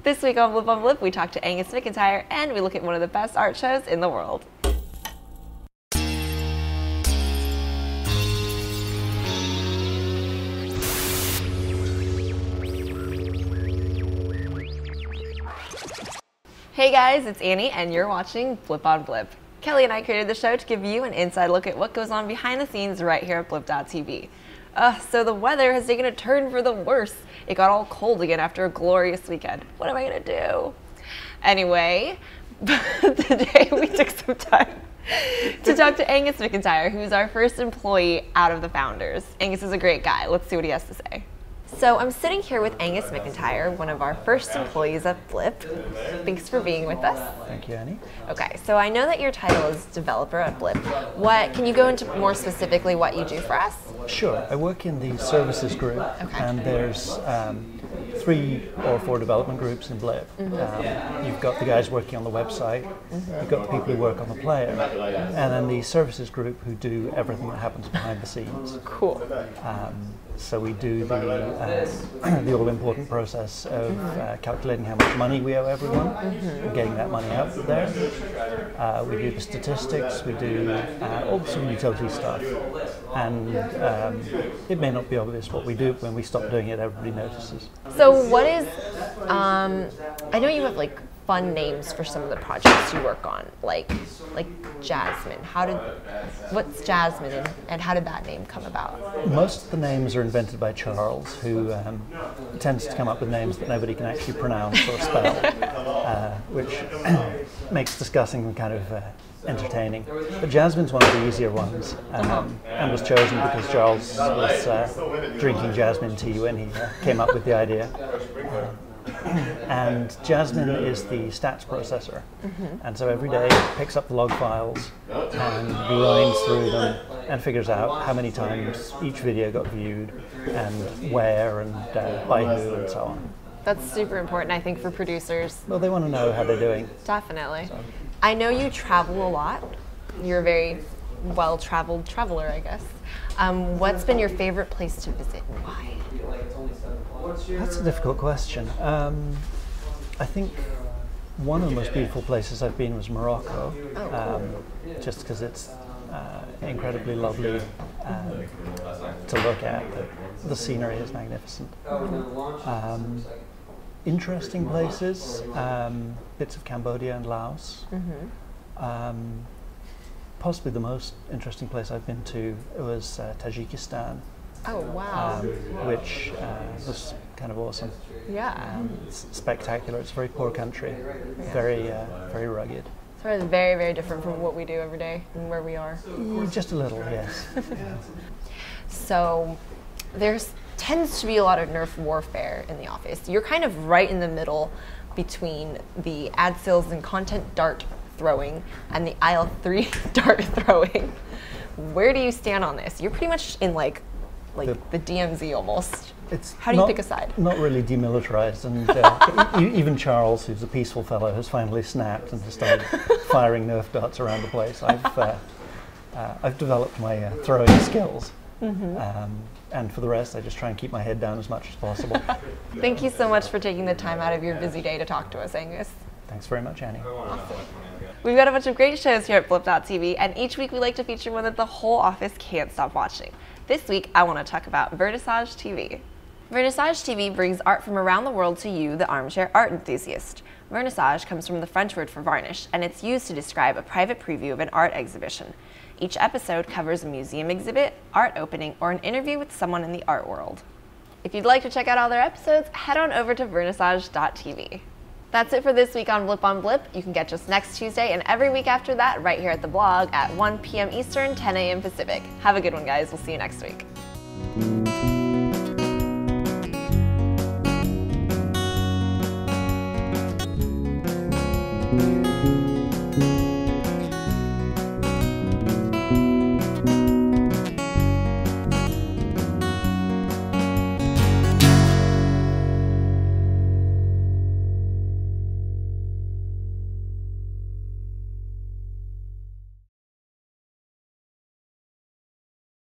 This week on Blip, we talk to Angus McIntyre and we look at one of the best art shows in the world. Hey guys, it's Annie and you're watching Blip on Blip. Kelly and I created the show to give you an inside look at what goes on behind the scenes right here at blip.tv. So the weather has taken a turn for the worse. It got all cold again after a glorious weekend. What am I gonna do? Anyway, today we took some time to talk to Angus McIntyre, who's our first employee out of the founders. Angus is a great guy. Let's see what he has to say. So I'm sitting here with Angus McIntyre, one of our first employees at Blip. Thanks for being with us. Thank you, Annie. Okay, so I know that your title is developer at Blip. Can you go into more specifically what you do for us? Sure. I work in the services group, and there's 3 or 4 development groups in Blip. You've got the guys working on the website, you've got the people who work on the player, and then the services group who do everything that happens behind the scenes. Cool. So we do the all-important process of calculating how much money we owe everyone, and getting that money out there. We do the statistics, we do all the sort of utility stuff, and it may not be obvious what we do, but when we stop doing it, everybody notices. So what is, I know you have like fun names for some of the projects you work on, like Jasmine. What's Jasmine and how did that name come about? Most of the names are invented by Charles, who tends to come up with names that nobody can actually pronounce or spell, which makes discussing them kind of entertaining. But Jasmine's one of the easier ones, and was chosen because Charles was drinking jasmine tea when he came up with the idea. And Jasmine is the stats processor, and so every day it picks up the log files and grinds through them and figures out how many times each video got viewed and where and by who and so on. That's super important, I think, for producers. Well, they want to know how they're doing. Definitely. So. I know you travel a lot. You're a very well-traveled traveler, I guess. What's been your favorite place to visit and why? That's a difficult question. I think one of the most beautiful places I've been was Morocco, just because it's incredibly lovely to look at. The scenery is magnificent. Interesting places, bits of Cambodia and Laos. Possibly the most interesting place I've been to was Tajikistan. Oh, wow. Which was kind of awesome. Yeah. It's spectacular. It's a very poor country, very rugged. So it's very, very different from what we do every day and where we are. Just a little, yes. So there tends to be a lot of NERF warfare in the office. You're kind of right in the middle between the ad sales and content dart throwing and the aisle 3 dart throwing. Where do you stand on this? You're pretty much in like the DMZ almost. How do you pick a side? Not really demilitarized, and even Charles, who's a peaceful fellow, has finally snapped and has started firing Nerf darts around the place. I've developed my throwing skills, and for the rest, I just try and keep my head down as much as possible. Thank you so much for taking the time out of your busy day to talk to us, Angus. Thanks very much, Annie. Awesome. We've got a bunch of great shows here at blip.tv, and each week we like to feature one that the whole office can't stop watching. This week, I want to talk about VernissageTV. VernissageTV brings art from around the world to you, the armchair art enthusiast. Vernissage comes from the French word for varnish, and it's used to describe a private preview of an art exhibition. Each episode covers a museum exhibit, art opening, or an interview with someone in the art world. If you'd like to check out all their episodes, head on over to vernissage.tv. That's it for this week on Blip. You can catch us next Tuesday and every week after that right here at the blog at 1 p.m. Eastern, 10 a.m. Pacific. Have a good one, guys. We'll see you next week.